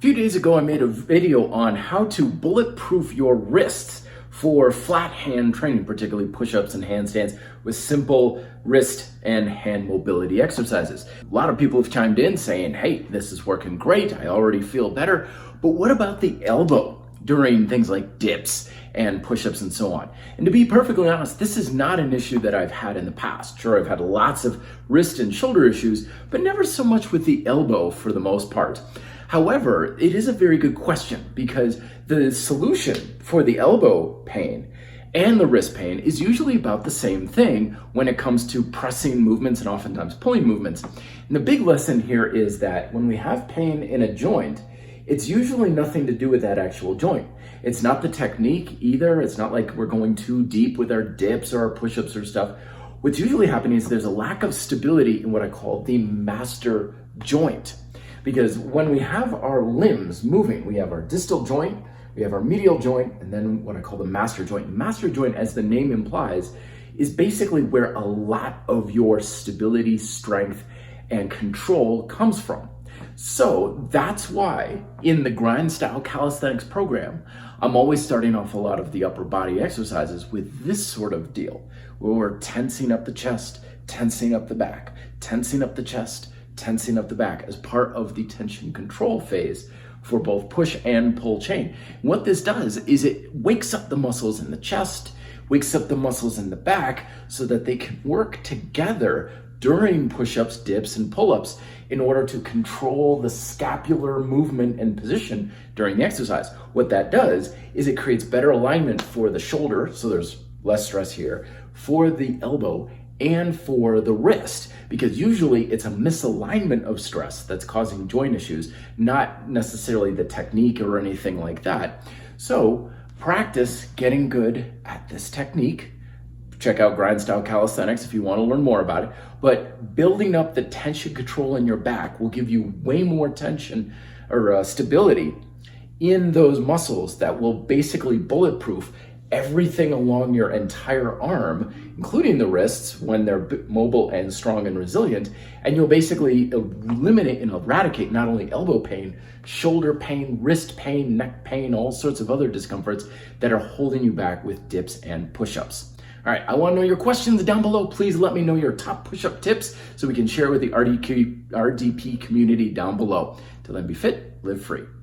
few days ago, I made a video on how to bulletproof your wrists for flat hand training, particularly push-ups and handstands with simple wrist and hand mobility exercises. A lot of people have chimed in saying, hey, this is working great. I already feel better. But what about the elbow during things like dips and push-ups and so on? And to be perfectly honest, this is not an issue that I've had in the past. Sure, I've had lots of wrist and shoulder issues, but never so much with the elbow for the most part. However, it is a very good question because the solution for the elbow pain and the wrist pain is usually about the same thing when it comes to pressing movements and oftentimes pulling movements. And the big lesson here is that when we have pain in a joint, it's usually nothing to do with that actual joint. It's not the technique either. It's not like we're going too deep with our dips or our push-ups or stuff. What's usually happening is there's a lack of stability in what I call the master joint. Because when we have our limbs moving, we have our distal joint, we have our medial joint, and then what I call the master joint. Master joint, as the name implies, is basically where a lot of your stability, strength, and control comes from. So that's why in the grind style calisthenics program, I'm always starting off a lot of the upper body exercises with this sort of deal, where we're tensing up the chest, tensing up the back, tensing up the chest, tensing up the back as part of the tension control phase for both push and pull chain. What this does is it wakes up the muscles in the chest, wakes up the muscles in the back so that they can work together during push-ups, dips, and pull-ups in order to control the scapular movement and position during the exercise. What that does is it creates better alignment for the shoulder, so there's less stress here, for the elbow, and for the wrist, because usually it's a misalignment of stress that's causing joint issues, not necessarily the technique or anything like that. So practice getting good at this technique. Check out Grind Style Calisthenics if you want to learn more about it. But building up the tension control in your back will give you way more tension or stability in those muscles that will basically bulletproof everything along your entire arm, including the wrists when they're mobile and strong and resilient. And you'll basically eliminate and eradicate not only elbow pain, shoulder pain, wrist pain, neck pain, all sorts of other discomforts that are holding you back with dips and push-ups. All right, I want to know your questions down below. Please let me know your top push-up tips so we can share with the RDP community down below. Till then, be fit, live free.